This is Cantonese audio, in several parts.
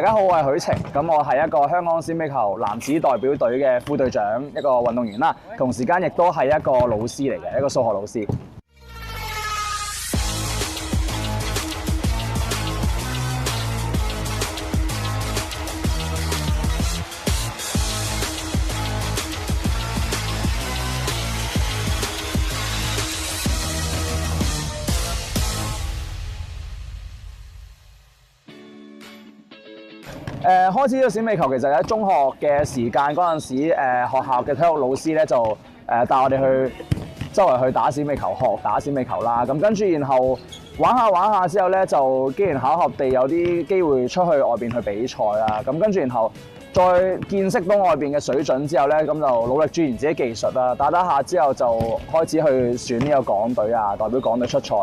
大家好，我係許晴，咁我係一個香港閃尾球男子代表隊嘅副隊長，一個運動員啦，同時間亦都係一個老師嚟嘅，一個數學老師。開始呢個閃尾球其實喺中學嘅時間嗰陣時，學校嘅體育老師咧就帶我哋去周圍去打閃尾球，學打閃尾球啦。咁跟住然後玩下之後咧，就機緣巧合地有啲機會出去外邊去比賽啦。咁跟住然後再見識到外邊嘅水準之後咧，咁就努力鑽研自己技術啦。打下之後就開始去選呢個港隊啊，代表港隊出賽。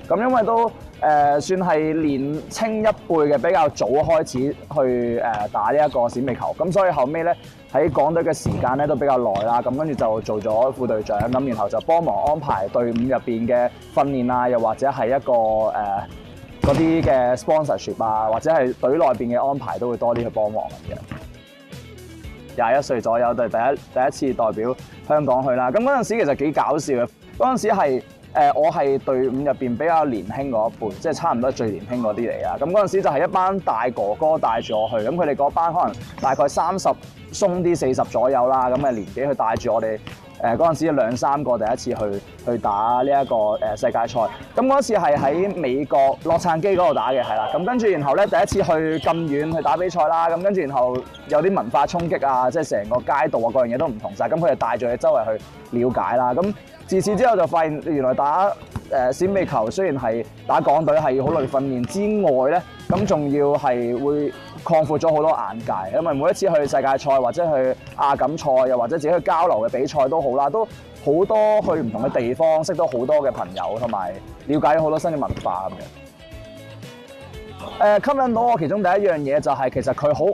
咁因為都算係年青一輩嘅比較早開始去打呢一個閃尾球，咁所以後尾咧喺港隊嘅時間咧都比較耐啦，咁跟住就做咗副隊長，咁然後就幫忙安排隊伍入邊嘅訓練啊，又或者係一個嗰啲嘅 sponsorship 啊，或者係隊內邊嘅安排都會多啲去幫忙嘅。21歲左右就第一次代表香港去啦，咁嗰陣時其實幾搞笑嘅，嗰陣時係我係隊伍入邊比較年輕嗰一輩，即係差唔多最年輕嗰啲嚟啊！咁嗰陣時就係一班大哥哥帶住我去，咁佢哋嗰班可能大概30鬆啲40左右啦，咁嘅年紀去帶住我哋嗰陣時2、3個第一次去打呢一個世界賽。咁嗰次係喺美國洛杉磯嗰度打嘅，係啦。咁跟住然後咧第一次去咁遠去打比賽啦，咁跟住然後有啲文化衝擊啊，即係成個街道啊各樣嘢都唔同晒，咁佢哋帶住你周圍去了解啦，咁。自此之後就發現原來打閃尾球雖然係打港隊係要好耐訓練之外咧，咁仲要係會擴闊咗好多眼界，因為每一次去世界賽或者去亞錦賽，又或者自己去交流嘅比賽都好啦，都好多去唔同嘅地方，識到好多嘅朋友，同埋了解好多新嘅文化咁樣。吸引到我其中第一樣嘢就係其實佢好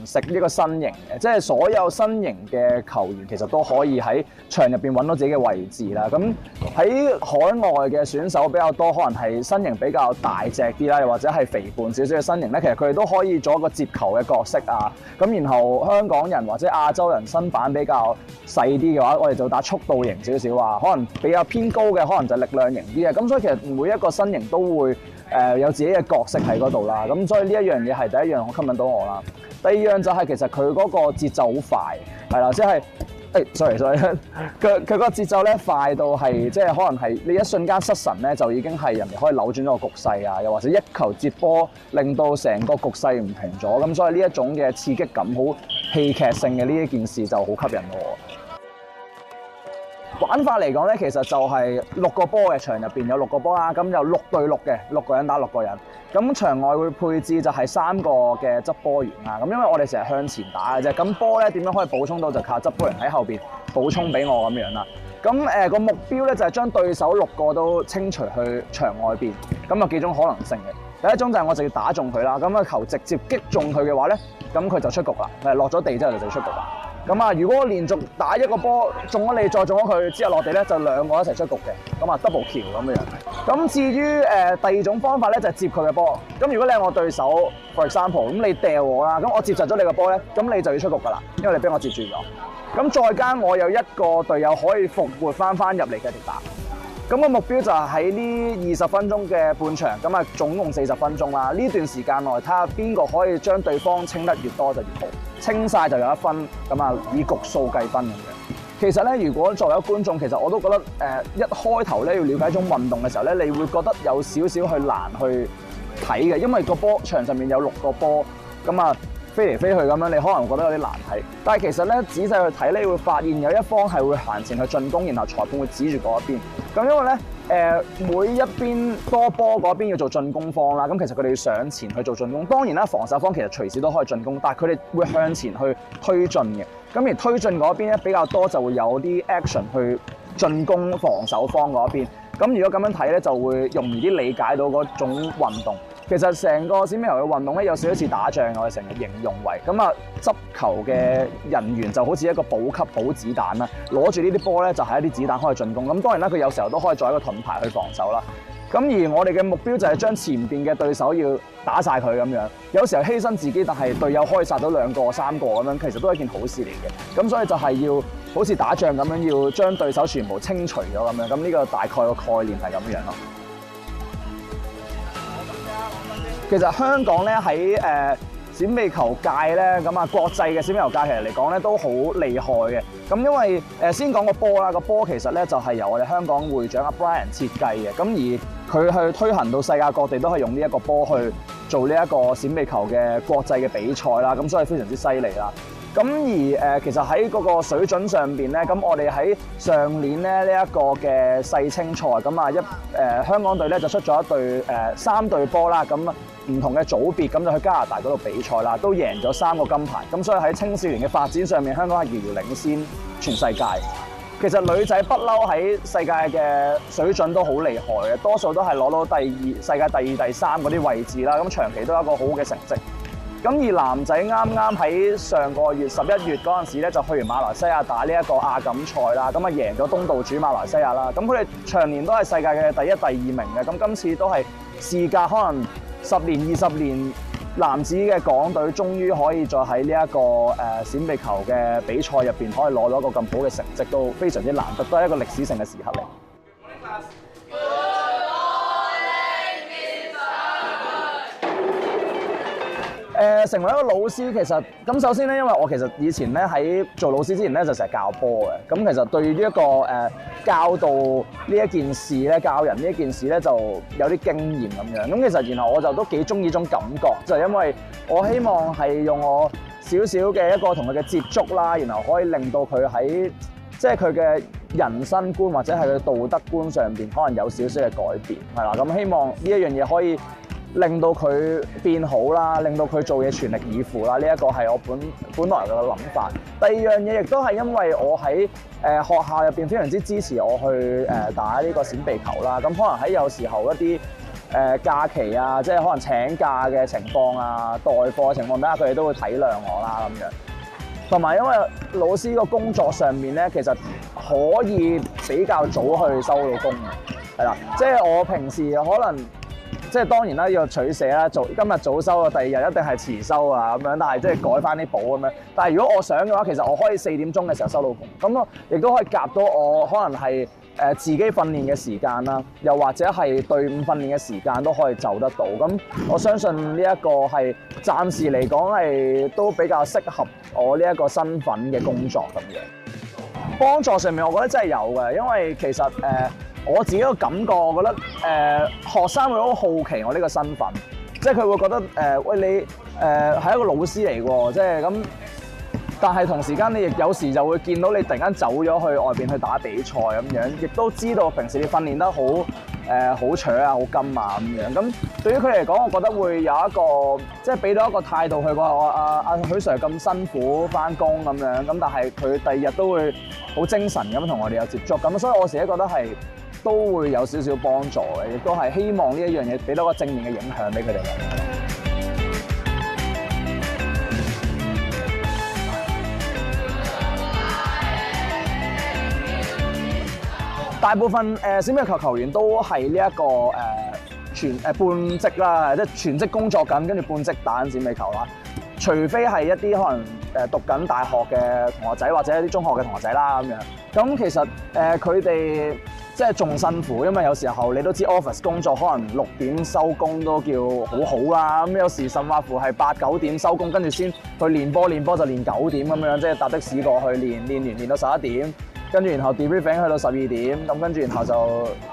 食呢個身形嘅，即係所有身形嘅球員其實都可以喺場入邊揾到自己嘅位置啦。咁喺海外嘅選手比較多，可能係身形比較大隻啲啦，又或者係肥胖少少嘅身形咧，其實佢哋都可以做一個接球嘅角色啊。咁然後香港人或者亞洲人身板比較細啲嘅話，我哋就打速度型少少啊。可能比較偏高嘅，可能就力量型啲嘅。咁所以其實每一個身形都會有自己嘅角色喺嗰度啦。咁所以呢一樣嘢係第一樣吸引到我啦。第二樣就係其實佢嗰個節奏好快，係啦，即係sorry，佢個節奏咧快到係即係可能係你一瞬間失神咧，就已經係人哋可以扭轉咗個局勢啊，又或者一球接波令到成個局勢唔停咗，咁所以呢一種嘅刺激感好戲劇性嘅呢一件事就好吸引我。玩法嚟講咧，其實就係6個波嘅，場入邊有6個波啦，咁有6對6嘅，6個人打6個人。咁場外會配置就係3個嘅執波員啊。咁因為我哋成日向前打嘅啫，咁波咧點樣可以補充到就靠執波員喺後邊補充俾我咁樣啦。咁個目標咧就係將對手6個都清除去場外邊。咁有幾種可能性嘅。第一種就係我直接打中佢啦，咁個球直接擊中佢嘅話咧，咁佢就出局啦。落咗地之後就出局啦。咁啊，如果我連續打一個波中咗你，再中咗佢之後落地咧，就2個一齊出局嘅。咁啊 double kill 咁樣。咁至於第二種方法咧，就係接佢嘅波。咁如果你係我對手 ，for example， 咁你掉我啦，咁我接實咗你個波咧，咁你就要出局㗎啦，因為你俾我接住咗。咁再加我有一個隊友可以復活翻入嚟繼續打。咁個目標就係喺呢20分鐘嘅半場，咁啊總共40分鐘啦。呢段時間內睇下邊個可以將對方清得越多就越好，清晒就有1分，咁啊以局數計分咁樣。其實咧，如果作為一個觀眾，其實我都覺得一開頭咧要了解一種運動嘅時候咧，你會覺得有少少去難去睇嘅，因為個波場上面有6個波，咁啊飛嚟飛去咁樣，你可能覺得有啲難睇。但係其實咧仔細去睇咧，你會發現有一方係會行前去進攻，然後裁判會指住嗰一邊。咁因為咧每一邊多波嗰邊要做進攻方啦，咁其實佢哋要上前去做進攻。當然啦，防守方其實隨時都可以進攻，但係佢哋會向前去推進嘅。咁而推進嗰邊咧比較多就會有啲 action 去進攻防守方嗰邊。咁如果咁樣睇咧，就會容易啲理解到嗰種運動。其實成個閃尾球嘅運動咧，有少少似打仗，我哋成日形容為咁啊，執球嘅人員就好似一個補給補子彈啦，攞住呢啲波咧就係一啲子彈可以進攻。咁當然啦，佢有時候都可以作為一個盾牌去防守啦。咁而我哋嘅目標就係將前邊嘅對手要打晒佢咁樣。有時候犧牲自己，但係隊友可以殺到2個、3個咁樣，其實都係一件好事嚟嘅。咁所以就係要好似打仗咁樣，要將對手全部清除咗咁樣。咁呢個大概個概念係咁樣咯。其實香港咧喺閃避球界咧，咁啊國際嘅閃避球界其實嚟講咧都好厲害嘅。咁因為先講個波啦，個波其實咧就係由我哋香港會長阿 Brian 設計嘅。咁而佢去推行到世界各地都係用呢一個波去做呢一個閃避球嘅國際嘅比賽啦。咁所以非常之犀利啦。咁而其實喺嗰個水準上邊咧，咁我哋喺上年咧呢一個嘅世青賽，咁啊香港隊咧就出咗一隊3隊波啦。咁唔同嘅組別，咁就去加拿大嗰度比賽啦，都贏咗3個金牌。咁所以喺青少年嘅發展上面，香港係遙遙領先全世界。其實女仔不嬲喺世界嘅水準都好厲害嘅，多數都係攞到世界第2、第3嗰啲位置啦。咁長期都有一個好好嘅成績。咁而男仔啱啱喺上個月11月嗰陣時咧，就去完馬來西亞打呢一個亞錦賽啦。咁啊贏咗東道主馬來西亞啦。咁佢哋長年都係世界嘅第1、第2名嘅。咁今次都係事隔可能10年、20年，男子嘅港隊終於可以再喺呢一個閃避球嘅比賽入邊可以攞到一個咁好嘅成績，都非常之難得，都係一個歷史性嘅時刻嚟。成為一個老師，其實咁首先咧，因為我其實以前咧喺做老師之前咧就成日教波嘅，咁其實對於呢一個教導呢一件事咧，教人呢一件事咧就有啲經驗咁樣。咁其實然後我就都幾中意呢種感覺，就係因為我希望係用我少少嘅一個同佢嘅接觸啦，然後可以令到佢喺即係佢嘅人生觀或者係佢道德觀上邊可能有少少嘅改變，係啦。咁希望呢一樣嘢可以令到佢變好啦，令到佢做嘢全力以赴啦，呢一個係我本來嘅諗法。第二樣嘢亦都係因為我喺學校入邊非常之支持我去打呢個閃避球啦。咁可能喺有時候一啲假期啊，即係可能請假嘅情況啊、代課嘅情況底下，佢哋都會體諒我啦咁樣。同埋因為老師個工作上面咧，其實可以比較早去收到工嘅，係啦，即係我平時可能。即係當然啦，要取捨啦。今日早收啊，第2日一定係遲收啊咁樣。但係即係改翻啲補咁樣。但係如果我想嘅話，其實我可以4點鐘嘅時候收到工。咁我亦都可以夾到我可能係自己訓練嘅時間啦，又或者係隊伍訓練嘅時間都可以就得到。咁我相信呢一個係暫時嚟講係都比較適合我呢一個身份嘅工作咁樣。幫助上面，我覺得真係有嘅，因為其實我自己個感覺，我覺得學生會好好奇我呢個身份，即係佢會覺得喂你係一個老師嚟喎，即係咁。但係同時間你亦有時就會見到你突然間走咗去外邊去打比賽咁樣，亦都知道平時你訓練得好扯啊、好金啊咁樣。咁對於佢嚟講，我覺得會有一個即係俾到一個態度去話阿許 Sir 咁辛苦返工咁樣，咁但係佢第2日都會好精神咁同我哋有接觸，咁所以我自己覺得係都會有少少幫助嘅，亦都係希望呢一樣嘢俾到個正面嘅影響俾佢哋。大部分閃避球球員都係呢一個半職啦，即係全職工作緊，跟住半職打緊閃避球啦。除非係一啲可能讀緊大學嘅同學仔，或者一啲中學嘅同學仔啦咁樣。咁其實佢哋即係仲辛苦，因為有時候你都知 office 工作可能6點收工都叫好好啦。咁有時甚至乎係8、9點收工，跟住先去練波就練9點咁樣，即係搭的士過去練完練到11點。跟住然後 debriefing 去到12點，咁跟住然後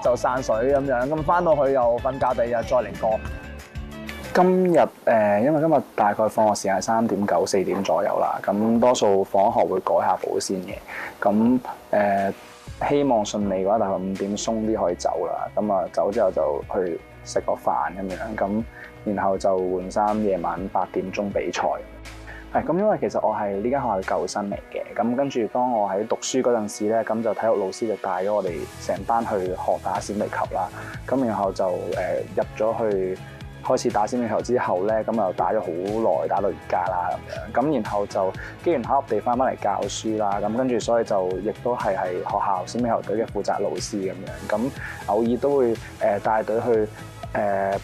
就散水咁樣，咁翻到去又瞓覺，第2日再嚟過。今日因為今日大概放學時間係3點9、4點左右啦，咁多數放學會改下補先嘅，咁希望順利嘅話，大概5點鬆啲可以走啦，咁啊走之後就去食個飯咁樣，咁然後就換衫，夜晚8點鐘比賽。咁因為其實我係呢間學校嘅舊生嚟嘅，咁跟住當我喺讀書嗰陣時咧，咁就體育老師就帶咗我哋成班去學打閃避球啦，咁然後就入咗去開始打閃避球之後咧，咁又打咗好耐，打到而家啦咁樣。咁然後就機緣巧合地翻嚟教書啦，咁跟住所以就亦都係學校閃避球隊嘅負責老師咁樣。咁偶爾都會帶隊去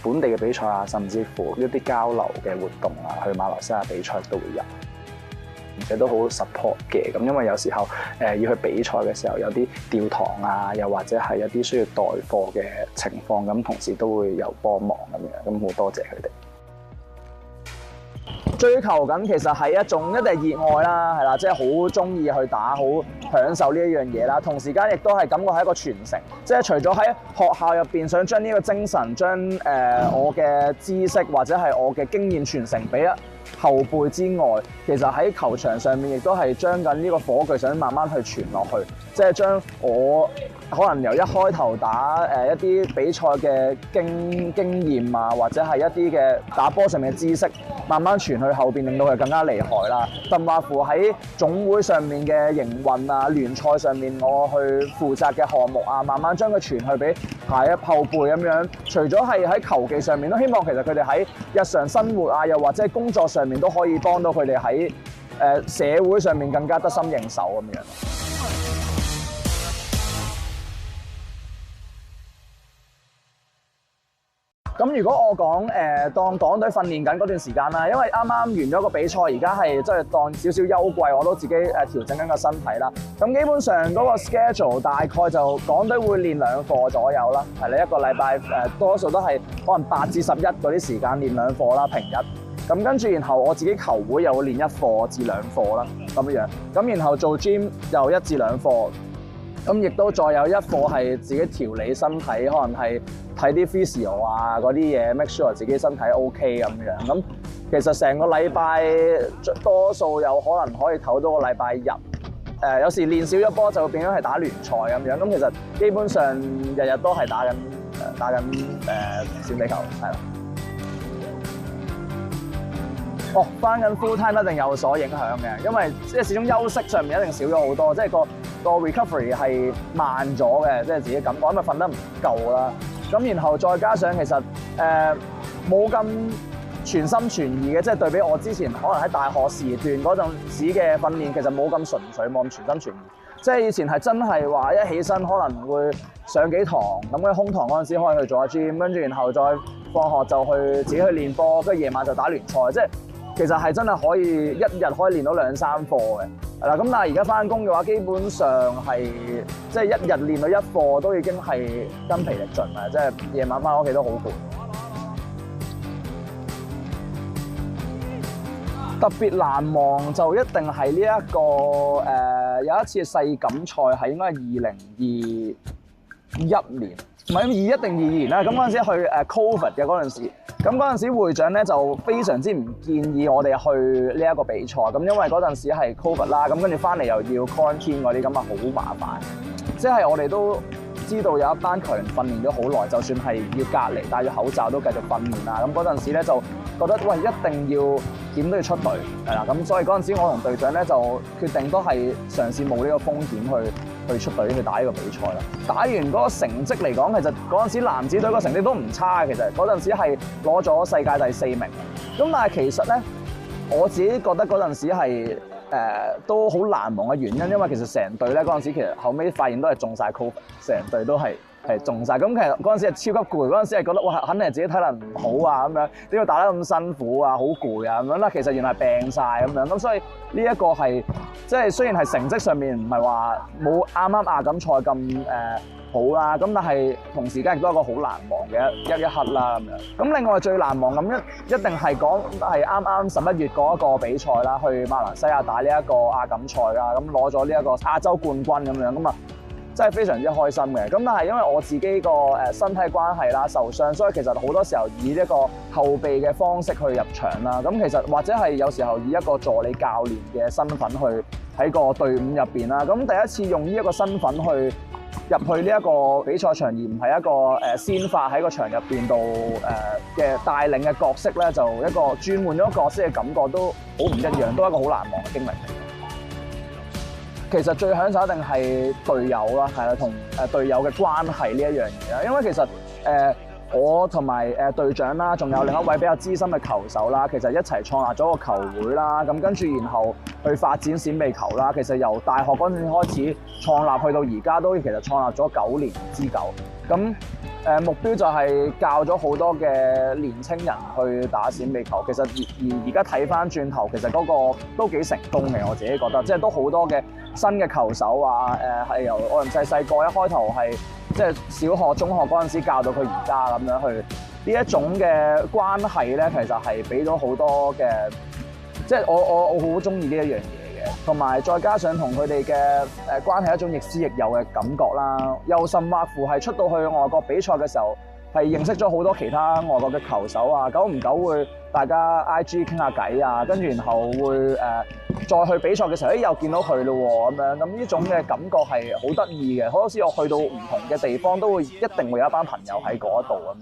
本地嘅比賽啊，甚至乎一啲交流嘅活動啊，去馬來西亞比賽都會有。而且都好 support 嘅，咁因為有時候要去比賽嘅時候有啲調堂啊，又或者係一啲需要代課嘅情況，咁同時都會有幫忙咁樣，咁好多謝佢哋。追求緊其實係一定係熱愛啦，係啦，即係好中意去打，好享受呢一樣嘢啦。同時間亦都係感覺係一個傳承，即係除咗喺學校入邊想將呢個精神，將我嘅知識或者係我嘅經驗傳承俾後輩之外，其實喺球場上面亦都係將緊呢個火炬想慢慢去傳落去，即係將我可能由一開頭打一啲比賽嘅經驗啊，或者係一啲嘅打波上面嘅知識，慢慢傳去後邊，令到佢更加厲害啦。甚至乎喺總會上面嘅營運啊、聯賽上面我去負責嘅項目啊，慢慢將佢傳去俾下一後輩咁樣。除咗係喺球技上面，都希望其實佢哋喺日常生活啊，又或者工作上面都可以幫到佢哋喺社會上面更加得心應手咁樣。咁如果我講當港隊訓練緊嗰段時間啦，因為啱啱完咗個比賽，而家係即係當少少休季，我都自己調整緊個身體啦。咁基本上嗰個 schedule 大概就港隊會練2課左右啦，係你一個禮拜多數都係可能8至11嗰啲時間練2課啦，平日。咁跟住然後我自己球會又會練1課至2課啦，咁樣。咁然後做 gym 又1至2課。咁亦都再有1課係自己調理身體，可能係睇啲 physio 啊嗰啲嘢 ，make sure 自己身體 OK 咁樣。咁其實成個禮拜多數有可能可以唞到個禮拜日。有時練少咗波就會變咗係打聯賽咁樣。咁其實基本上日日都係打緊閃避球，係啦。翻緊 full time 一定有所影響嘅，因為即係始終休息上面一定少咗好多，即係個 recovery 係慢咗嘅，即係自己感覺，因為瞓得唔夠啦。咁然後再加上其實冇咁全心全意嘅，即係對比我之前可能喺大學時段嗰陣時嘅訓練，其實冇咁純粹，冇咁全心全意。即係以前係真係話一起身可能會上幾堂，咁喺空堂嗰陣時可以去做下 gym， 跟住然後再放學就去自己去練波，跟住夜晚就打聯賽，即係其實係真係可以一日可以練到2、3課嘅。係啦，咁但係而家翻工嘅話，基本上係即係一日練到1課都已經係筋疲力盡啦，即係夜晚翻屋企都好攰。特別難忘就一定係呢一個有一次世錦賽係應該係2021年，唔係21定22年啦。咁嗰陣時去COVID 嘅嗰陣時，咁嗰陣時會長咧就非常之唔建議我哋去呢一個比賽，咁因為嗰陣時係 COVID 啦，咁跟住翻嚟又要 quarantine 嗰啲，咁啊好麻煩。即係我哋都知道有一班球員訓練咗好耐，就算係要隔離戴住口罩都繼續訓練啦。咁嗰陣時咧就覺得喂一定要點都要出隊，係啦。咁所以嗰陣時我同隊長咧就決定都係嘗試冒呢個風險去出隊去打呢個比賽啦。打完嗰個成績嚟講，其實嗰陣時男子隊個成績都唔差嘅。其實嗰陣時係攞咗世界第4名。咁但係其實咧，我自己覺得嗰陣時係都好難忘嘅原因，因為其實成隊咧嗰陣時其實後尾發現都係中晒 COVID， 成隊都係中晒。咁其實嗰陣時係超級攰，嗰陣時係覺得哇，肯定係自己體能唔好啊咁樣，點解打得咁辛苦啊，好攰啊咁樣啦。其實原來係病晒咁樣，咁所以呢一個係即係雖然係成績上面唔係話冇啱啱亞錦賽咁好啦，咁但係同時間亦都係一個好難忘嘅一刻啦咁樣。咁另外最難忘咁一定係講係啱啱11月嗰一個比賽啦，去馬來西亞打呢一個亞錦賽啦，咁攞咗呢一個亞洲冠軍咁樣，咁啊真係非常之開心嘅。咁但係因為我自己個身體關係啦受傷，所以其實好多時候以一個後備嘅方式去入場啦。咁其實或者係有時候以一個助理教練嘅身份去喺個隊伍入邊啦。咁第一次用呢一個身份去入去呢一個比賽場，而唔係一個先發喺個場入邊度嘅帶領嘅角色咧，就一個轉換咗角色嘅感覺都好唔一樣，都係一個好難忘嘅經歷。其實最享受一定係隊友啦，係啦，同隊友嘅關係呢一樣嘢啦。因為其實我同埋隊長啦，仲有另一位比較資深嘅球手啦，其實一齊創立咗個球會啦。咁跟住然後去發展閃避球啦。其實由大學嗰陣開始創立，去到而家都其實創立咗9年之久。咁目標就係教咗好多嘅年青人去打閃避球。其實而家睇翻轉頭，其實嗰個都幾成功嘅，我自己覺得，即係都好多嘅新嘅球手啊，係由我哋細個一開頭係即係小學、中學嗰陣時教到佢而家咁樣去，呢一種嘅關係咧，其實係俾咗好多嘅，即係我好中意呢一樣嘢嘅，同埋再加上同佢哋嘅關係一種亦師亦友嘅感覺啦，又甚或乎係出到去外國比賽嘅時候，係認識咗好多其他外國嘅球手啊，久唔久會大家 IG 傾下偈啊，跟住然後會再去比賽嘅時候，又見到佢咯喎，咁樣咁呢種嘅感覺係好得意嘅。好多時我去到唔同嘅地方，都會一定會有一班朋友喺嗰度咁。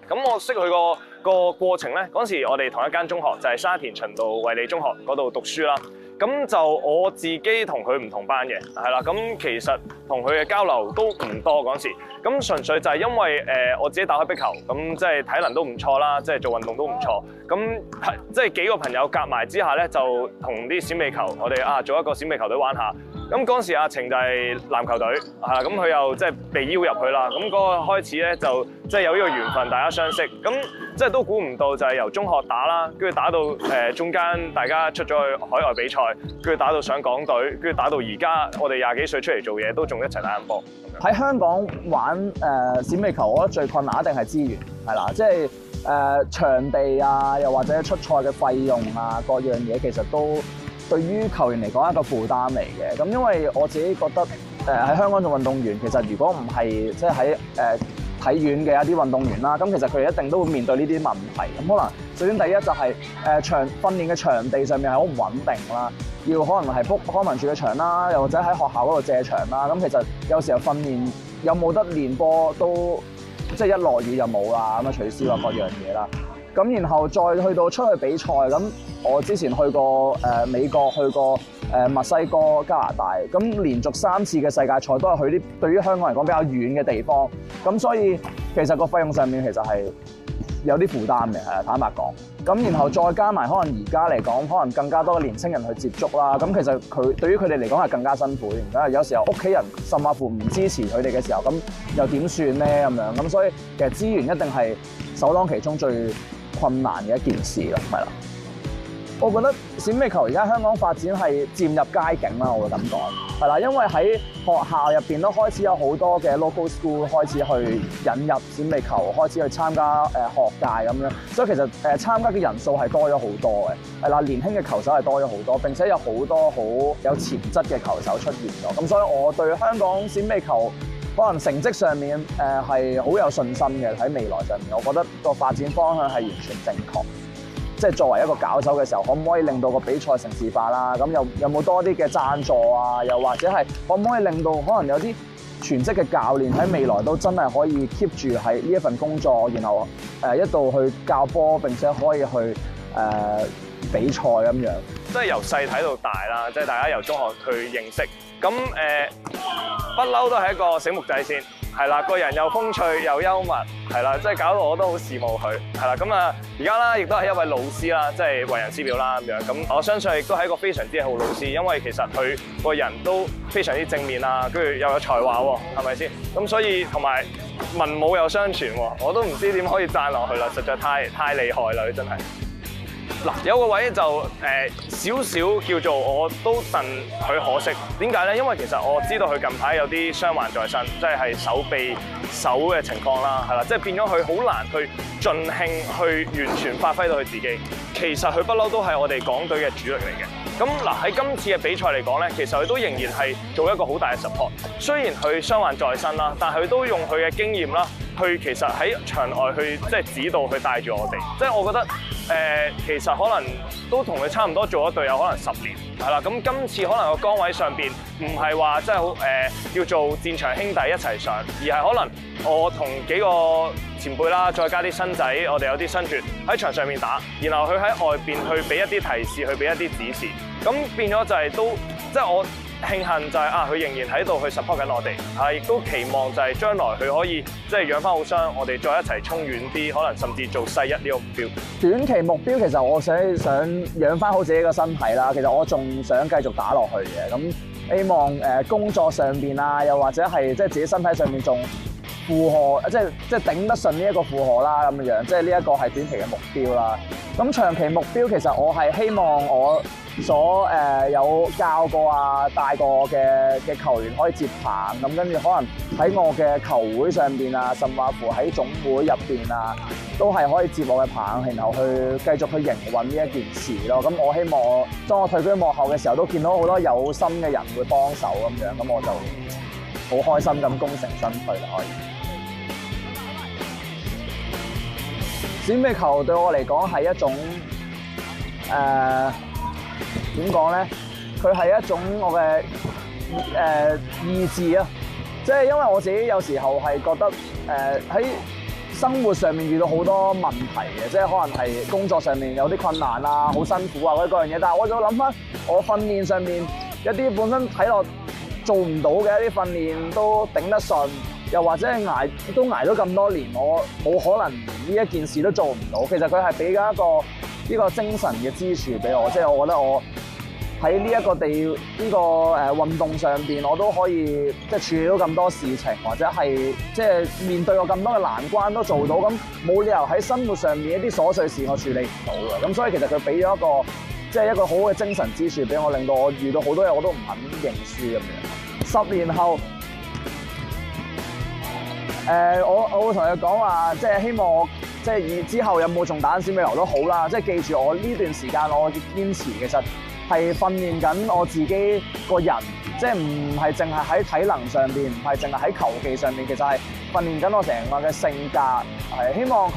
咁我識佢個過程咧，嗰時我哋同一間中學就係沙田循道衛理中學嗰度讀書啦。咁就我自己同佢唔同班嘅，係啦。咁其實同佢嘅交流都唔多嗰時。咁純粹就係因為我自己打開壁球，咁即係體能都唔錯啦，即係做運動都唔錯。咁即係幾個朋友夾埋之下咧，就同啲閃避球，我哋做一個閃避球隊玩下。咁嗰時阿晴就係籃球隊，係啦。咁佢又即係被邀入去啦。咁嗰個開始咧就即係有呢個緣分，大家相識。咁即係都估唔到就係由中學打啦，跟住打到中間大家出咗去海外比賽，跟住打到上港隊，跟住打到而家我哋20幾歲出嚟做嘢，都仲一齊打緊波。喺香港玩閃避球，我覺得最困難一定係資源，係啦，即係場地啊，又或者出賽嘅費用啊，各樣嘢其實都對於球員嚟講係一個負擔嚟嘅。咁因為我自己覺得喺香港做運動員，其實如果唔係即係喺體院嘅一啲運動員啦，咁其實佢哋一定都會面對呢啲問題。咁可能首先第一就係訓練嘅場地上面係好唔穩定啦，要可能係 book 康文署嘅場啦，又或者喺學校嗰度借場啦。咁其實有時候訓練有冇得練波都即係一落雨就冇啦，咁啊取消啊各樣嘢啦。咁然後再去到出去比賽，咁我之前去過美國，去過墨西哥、加拿大，咁連續3次嘅世界賽都係去啲對於香港嚟講比較遠嘅地方，咁所以其實個費用上面其實係有啲負擔嘅，係坦白講。咁然後再加埋可能而家嚟講，可能更加多嘅年青人去接觸啦，咁其實對於佢哋嚟講係更加辛苦嘅。而家有時候屋企人甚至乎唔支持佢哋嘅時候，咁又點算咧？咁樣咁所以其實資源一定係首當其衝最困難嘅一件事啦，係啦。我覺得閃避球而家香港發展係漸入佳境啦，我會咁講，係啦，因為喺學校入邊都開始有好多嘅 local school 開始去引入閃避球，開始去參加學界咁樣，所以其實參加嘅人數係多咗好多嘅，係啦，年輕嘅球手係多咗好多，並且有好多好有潛質嘅球手出現咗，咁所以我對香港閃避球可能成績上面係好有信心嘅，喺未來上面，我覺得個發展方向係完全正確。即係作為一個搞手嘅時候，可唔可以令到個比賽城市化啦？咁有冇多啲嘅贊助啊？又或者係可唔可以令到可能有啲全職嘅教練喺未來都真係可以 keep 住喺呢一份工作，然後一度去教波，並且可以去比賽咁樣。即係由細睇到大啦，即係大家由中學去認識。咁不嬲都係一個醒目仔先。係啦，個人又風趣又幽默，係啦，即係搞到我都好羨慕佢，係啦。咁而家啦，亦都係一位老師啦，即係為人師表啦咁樣。咁我相信亦都係一個非常之好老師，因為其實佢個人都非常之正面啦，跟住又有才華喎，係咪先？咁所以同埋文武又相傳喎，我都唔知點可以讚落去啦，實在太厲害啦，佢真係。嗱，有個位就少少叫做我都戥佢可惜，點解咧？因為其實我知道佢近排有啲傷患在身，即係手臂手嘅情況啦，係啦，即係變咗佢好難去盡興去完全發揮到佢自己。其實佢不嬲都係我哋港隊嘅主力嚟嘅。咁嗱喺今次嘅比賽嚟講咧，其實佢都仍然係做一個好大嘅 support。雖然佢傷患在身啦，但係佢都用佢嘅經驗啦，去其實喺場外去即係指導去帶住我哋。即係我覺得其實可能都同佢差唔多做咗隊友，可能10年係啦。咁今次可能個崗位上邊唔係話真係好叫做戰場兄弟一齊上，而係可能我同幾個前輩啦，再加啲新仔，我哋有啲新血喺場上面打，然後佢喺外邊去俾一啲提示，去俾一啲指示，咁變咗就係都即係我慶幸就係佢仍然喺度去 support 緊我哋，亦都期望就係將來佢可以即係養翻好傷，我哋再一齊衝遠啲，可能甚至做世一呢個目標。短期目標其實我想養翻好自己個身體啦，其實我仲想繼續打落去嘅，咁希望工作上邊啊，又或者係即係自己身體上面仲負荷，即係頂得順呢一個負荷啦咁樣，即係呢一個係短期嘅目標啦。咁長期目標其實我係希望我所有教過啊、帶過嘅球員可以接棒，咁跟住可能喺我嘅球會上邊啊，甚至乎喺總會入邊啊，都係可以接我嘅棒，然後去繼續去營運呢一件事咯。咁我希望當我退居幕後嘅時候，都見到好多有心嘅人會幫手咁樣，咁我就好開心咁功成身退啦可以。閃避球對我嚟講係一種點講咧？佢係一種我嘅意志啊！即係因為我自己有時候係覺得喺生活上面遇到好多問題嘅，即係可能係工作上面有啲困難啊、好辛苦啊嗰啲各樣嘢，但係我就諗翻我訓練上面一啲本身睇落做唔到嘅一啲訓練都頂得順。又或者係捱咗咁多年，我冇可能呢一件事都做唔到。其實佢係俾咗一個精神嘅支柱俾我，即係我覺得我喺呢一個運動上邊，我都可以即係處理到咁多事情，或者係即係面對過咁多嘅難關都做到。咁冇理由喺生活上面一啲瑣碎事我處理唔到嘅。咁所以其實佢俾咗一個好嘅精神支柱俾我，令到我遇到好多嘢我都唔肯認輸咁樣。10年後。我會同佢講話，即係希望我即係之後有冇仲打閃避球都好啦。即係記住我呢段時間我嘅堅持，其實係訓練緊我自己個人，即係唔係淨係喺體能上邊，唔係淨係喺球技上面，其實係訓練緊我成個嘅性格。係希望佢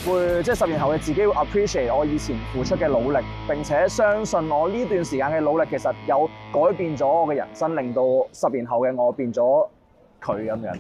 會即係10年後嘅自己會 appreciate 我以前付出嘅努力，並且相信我呢段時間嘅努力其實有改變咗我嘅人生，令到10年後嘅我變咗佢咁樣。